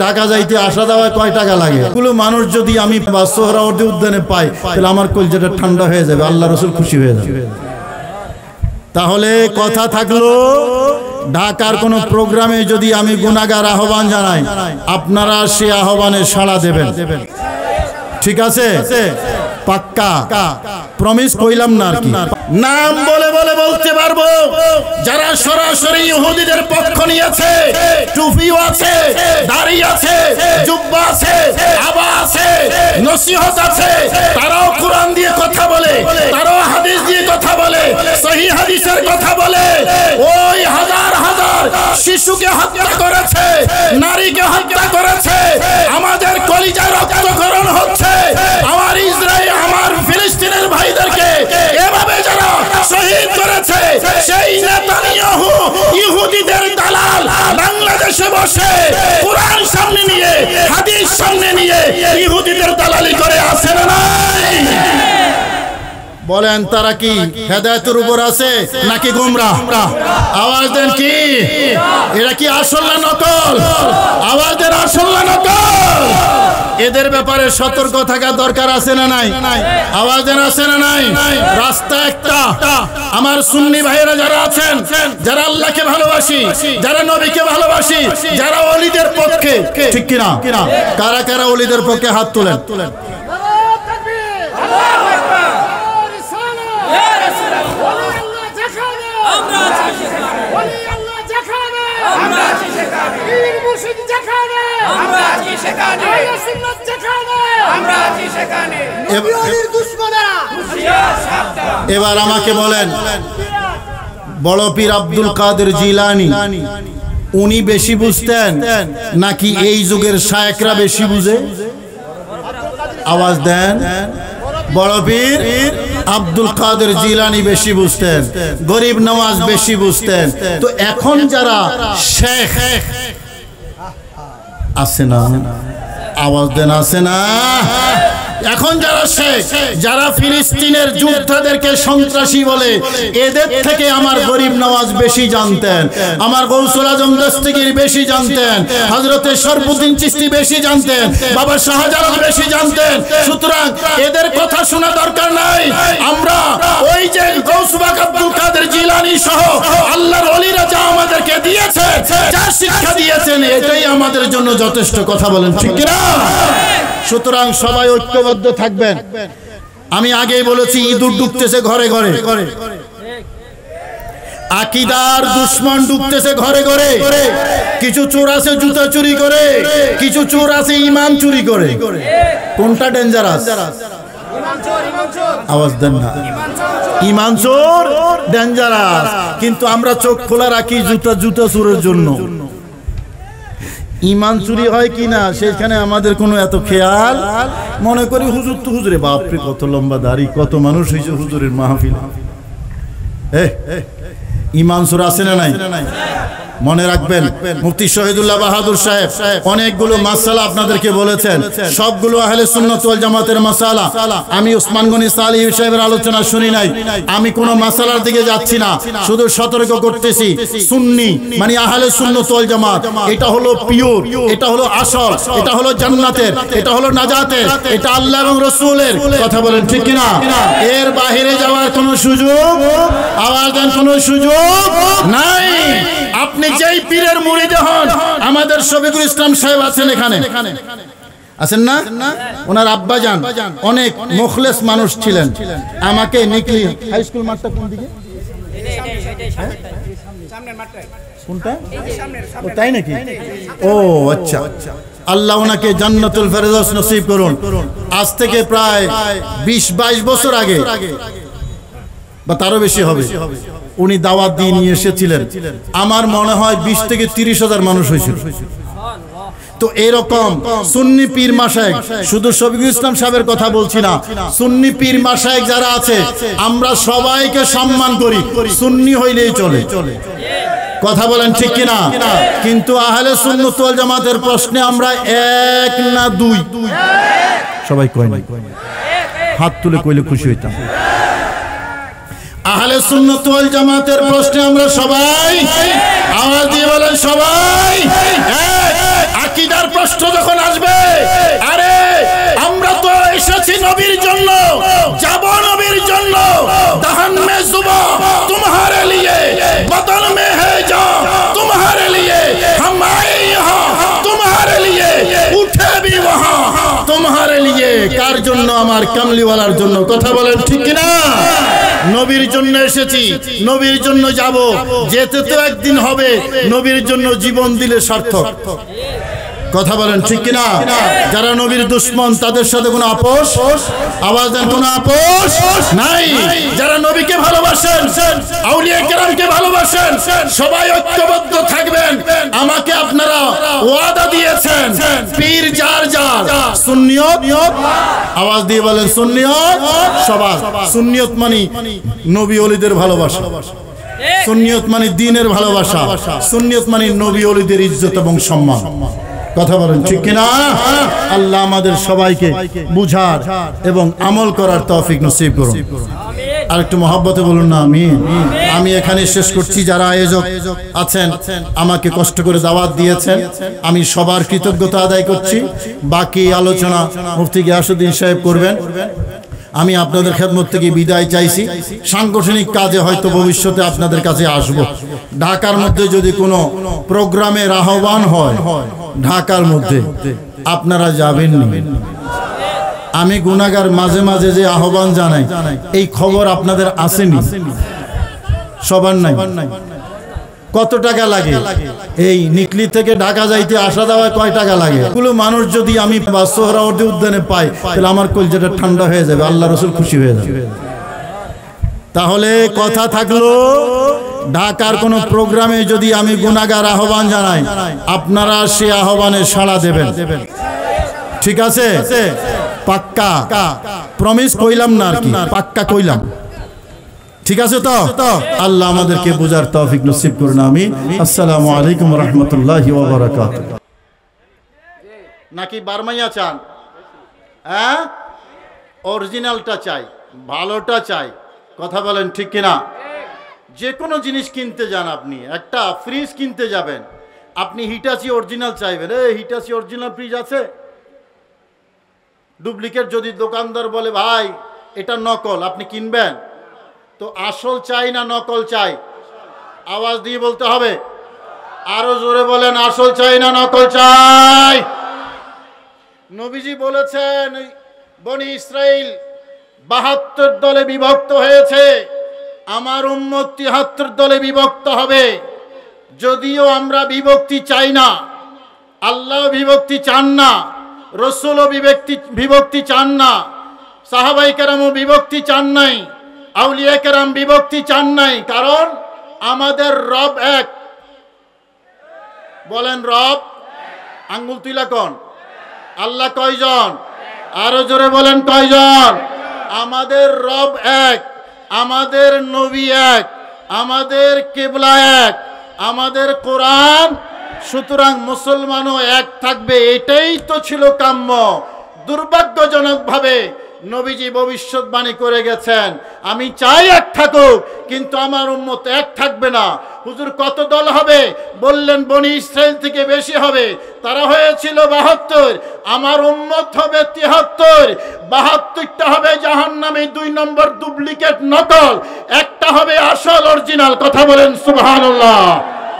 ঢাকা যাইতে আসা যাওয়ায় কয় টাকা লাগে? এগুলো মানুষ যদি আমি সোহরাওয়ার্দী উদ্যানে পাই তাহলে আমার কলজাটা ঠান্ডা হয়ে যাবে, আল্লাহ রাসূল খুশি হয়ে যাবে। তাহলে কথা থাকলো, ঢাকার কোনো প্রোগ্রামে যদি আমি গুনাহগার আহ্বান জানাই, আপনারা সে আহ্বানে সাড়া দেবেন, ঠিক আছে? পাক্কা প্রমিস কইলাম না আর কি। নাম বলে বলে বলতে পারবো যারা সরাসরি ইহুদিদের পক্ষ নিয়েছে, টুপিও আছে, দাড়ি আছে, জুব্বা আছে, আবা আছে, নসিহত আছে, তারাও কোরআন দিয়ে কথা বলে, তারাও হাদিস দিয়ে কথা বলে, সহিহ হাদিসের কথা বলে। ওই হাজার হাজার শিশুকে হত্যা করেছে, নারীকে হত্যা করেছে, আমাদের কলিজায় রক্তক্ষরণ হচ্ছে, আমার ইসরায়েল, আমার ফিলিস্তিনের ভাইদেরকে এভাবে যারা শহীদ করেছে, সেই নেতানিয়াহু ইহুদিদের দালাল বাংলাদেশে বসে কুরআন সামনে নিয়ে, হাদিস সামনে নিয়ে ইহুদিদের দালালি করে আছে না নাই? বলেন তারা কি হেদায়েতের উপর আছে নাকি গোমরাহ? আওয়াজ দেন, কি এরা কি আসল না নকল? আওয়াজ দেন, আসল না নকল? এদের ব্যাপারে সতর্ক থাকা দরকার আছে না নাই? আওয়াজ দেন, আছে না নাই? রাস্তা একটা, আমার সুন্নি ভাইয়েরা যারা আছেন, যারা আল্লাহকে ভালোবাসি, যারা নবীকে ভালোবাসি, যারা ওলিদের পক্ষে, ঠিক কিনা? কারা কারা ওলিদের পক্ষে হাত তোলেন? এবার আমাকে বলেন, বড় পীর আব্দুল কাদের জিলানী উনি বেশি বুঝতেন নাকি এই যুগের শায়েখরা বেশি বুঝে? আওয়াজ দেন। বড় পীর আব্দুল কাদের জিলানী বেশি বুঝতেন, গরিব নওয়াজ বেশি বুঝতেন। তো এখন যারা শেখ আছে না, আওয়াজ দেন, আছে না? এখন যারা শেখ, যারা ফিলিস্তিনের যোদ্ধাদেরকে সন্ত্রাসী বলে, এদের থেকে আমার গরিব নওয়াজ বেশি জানতেন, আমার গৌসুল আজম দস্তগীর বেশি জানতেন, হযরতে শরফুদ্দীন চিশতি বেশি জানতেন, বাবা শাহজালাল বেশি জানতেন। সুতরাং এদের কথা শোনা দরকার নাই। আমরা ওই যে গৌসবাক আব্দুল কাদের জিলানী সহ আল্লাহর ওলিরা যা আমাদেরকে দিয়েছে, যা শিক্ষা দিয়েছেন, এটাই আমাদের জন্য যথেষ্ট। কথা বলেন ঠিক কি না? সুতরাং সবাই ঐক্যবদ্ধ থাকবেন। আমি আগেই বলেছি, ইঁদুর ঢুকতেছে ঘরে ঘরে, আকীদার দুশমন ঢুকতেছে ঘরে ঘরে। কিছু চোর আছে জুতা চুরি করে, কিছু চোর আছে ঈমান চুরি করে। কোনটা ডেঞ্জারাস? আওয়াজ দেন না। ঈমান চোর ডেঞ্জারাস, কিন্তু আমরা চোখ খোলা রাখি জুতা চোরের জন্য। ঈমান চুরি হয় কিনা সেখানে আমাদের কোনো এত খেয়াল, মনে করি হুজুর তো হুজুরে, বাপরে কত লম্বা দাড়ি, কত মানুষ হয়েছে হুজুরের মাহফিল। ঈমান চোর আছে না নাই? মনে রাখবেন, মুফতি শহীদুল্লাহ বাহাদুর সাহেব অনেকগুলো মাসালা আপনাদেরকে বলেছেন, সবগুলো আহলে সুন্নাত ওয়াল জামাতের মাসালা। আমি ওসমান গনি সালেহী সাহেবের আলোচনা শুনি নাই, আমি কোনো মাসালার দিকে যাচ্ছি না, শুধু সতর্ক করতেছি। সুন্নি মানে আহলে সুন্নাত ওয়াল জামাত, এটা হলো পিওর, এটা হলো আসল, এটা হলো জান্নাতের, এটা হলো নাজাতের, এটা আল্লাহ এবং রাসূলের। কথা বলেন ঠিক কি না? এর বাইরে যাওয়ার কোনো সুযোগ, আওয়াজ দেন, কোনো সুযোগ নাই। আপনি যেই পীরের মুরিদ হন, আমাদের শফিকুল ইসলাম সাহেব আছেন এখানে, আছেন না? ওনার আব্বাজান অনেক মুখলেস মানুষ ছিলেন। আমাকে নিকলি হাই স্কুল মাঠটা কোন দিকে? কোনটা? ও তাই নাকি? ও আচ্ছা। আল্লাহ ওনাকে জান্নাতুল ফেরদৌস নসিব করুন। আজ থেকে প্রায় 20-22 বছর আগে বা তারও বেশি হবে, উনি দাওয়াত দিয়ে নিয়ে এসেছিলেন। আমার মনে হয় 20 থেকে 30 হাজার মানুষ হয়েছিল। তো এরকম সুন্নি পীর মাশায়েখ, শুধু শফিকুল ইসলাম সাহেবের কথা বলছি না, সুন্নি পীর মাশায়েখ যারা আছে, আমরা সবাইকে সম্মান করি, সুন্নি হইলেই চলে। কথা বলেন ঠিক কিনা? কিন্তু আহলে সুন্নাত ওয়াল জামাতের প্রশ্নে আমরা এক না দুই? সবাই কয় না, হাত তুলে কইলে খুশি হইতাম। আহলে সুন্নাত ওয়াল জামাতের প্রশ্নে আমরা সবাই, আওয়াজ দিয়ে বলেন সবাই। আকীদার প্রশ্ন জন্য, আমার কামলিওয়ালার জন্য। কথা বলেন ঠিক কিনা? নবীর জন্য এসেছি, নবীর জন্য যাব, যেতে তো একদিন হবে। নবীর জন্য জীবন দিলে সার্থক। কথা বলেন ঠিক কিনা? যারা নবীর দুশমন তাদের সাথে কোনো আপোষ, আওয়াজ দেন, কোনো আপোষ নাই। যারা নবীকে ভালোবাসেন, আউলিয়া কেরামকে ভালোবাসেন, সবাই ঐক্যবদ্ধ থাকবেন। আমাকে আপনারা ওয়াদা দিয়েছেন, পীর যার যার, সুন্নিয়ত, আওয়াজ দিয়ে বলেন সুন্নিয়ত সবার। সুন্নিয়ত মানে নবী ওলিদের ভালোবাসা, সুন্নিয়ত মানে দ্বীনের ভালোবাসা, সুন্নিয়ত মানে নবী ওলিদের ইজ্জত এবং সম্মান। কথা বলেন ঠিক কিনা? আল্লাহ আমাদের সবাইকে বুঝার এবং আমল করার তৌফিক নসিব করুন। আর একটু মহব্বতে বলুন না আমিন। আমি এখানে শেষ করছি। যারা আয়োজক আছেন, আমাকে কষ্ট করে দাওয়াত দিয়েছেন, আমি সবার কৃতজ্ঞতা আদায় করছি। বাকি আলোচনা মুফতি গিয়াসউদ্দিন সাহেব করবেন। আমি আপনাদের খেদমত থেকে বিদায় চাইছি। সাংগঠনিক কাজে হয়তো ভবিষ্যতে আপনাদের কাছে আসব। ঢাকার মধ্যে যদি কোনো প্রোগ্রামের আহ্বান হয়, ঢাকার মধ্যে আপনারা যাবেন না। আমি গুনাহগার, মাঝে মাঝে যে আহ্বান জানাই, এই খবর আপনাদের আসেনি, সবার নাই। কত টাকা লাগে এই নিকলি থেকে ঢাকা যাইতে, আসা যাওয়ায় কয় টাকা লাগে? এগুলো মানুষ যদি আমি সোহরাওয়ার্দী উদ্যানে পাই, তাহলে আমার কলজাটা ঠান্ডা হয়ে যাবে, আল্লাহ রাসূল খুশি হয়ে যাবে। তাহলে কথা থাকলো, ঢাকার কোনো প্রোগ্রামে যদি আমি গুনাহগার আহ্বান জানাই, আপনারা সে আহ্বানে সাড়া দেবেন। ঠিক আছে? পাক্কা প্রমিস কইলাম না, আর কি পাক্কা কইলাম। ঠিক আছে তো? আল্লাহ আমাদেরকে বুঝার তৌফিক নসিব করুন। আমিন। আসসালামু আলাইকুম ওয়া রাহমাতুল্লাহি ওয়া বারাকাতুহু। নাকি বারমাইয়া চান? হ্যাঁ, অরিজিনালটা চাই, ভালোটা চাই। কথা বলেন ঠিক কিনা? যে কোনো জিনিস কিনতে যান, আপনি একটা ফ্রিজ কিনতে যাবেন, আপনি হিটাচি অরিজিনাল চাইবেন। হিটাচি অরিজিনাল ফ্রিজ আছে? ডুপ্লিকেট যদি দোকানদার বলে ভাই এটা নকল, আপনি কিনবেন? তো আসল চাই না নকল চাই? আওয়াজ দিয়ে বলতে হবে, আরো জোরে বলেন, আসল চাই না নকল চাই? নবীজি বলেছেন বনি ইসরাইল 72 দলে বিভক্ত হয়েছে, আমার উম্মত 73 দলে বিভক্ত হবে। যদিও আমরা বিভক্তি চাই না, আল্লাহ বিভক্তি চান না, রসুলও বিভক্তি চান না, সাহাবায়ে কেরামও বিভক্তি চান নাই, আউলিয়া কেরাম বিভক্তি চান নাই। কারণ আমাদের রব এক। বলেন রব, আঙ্গুল তুলা কোন? আল্লাহ কয়জন? আরো জোরে বলেন কয়জন? আমাদের রব এক, আমাদের নবী এক, আমাদের কিবলা এক, আমাদের কোরআন। সুতরাং মুসলমানও এক থাকবে, এটাই তো ছিল কাম্য। দুর্ভাগ্যজনকভাবে নবীজি ভবিষ্যৎবাণী করে গেছেন, আমি চাই এক থাকুক, কিন্তু আমার উম্মত এক থাকবে না। হুজুর কত দল হবে? বললেন বনি ইসরাইল থেকে বেশি হবে, তারা হয়েছিল 72, আমার উম্মত হবে 73। 72টা হবে জাহান্নামী, 2 নম্বর ডুপ্লিকেট নকল, একটা হবে আসল অরিজিনাল। কথা বলেন সুবহানাল্লাহ।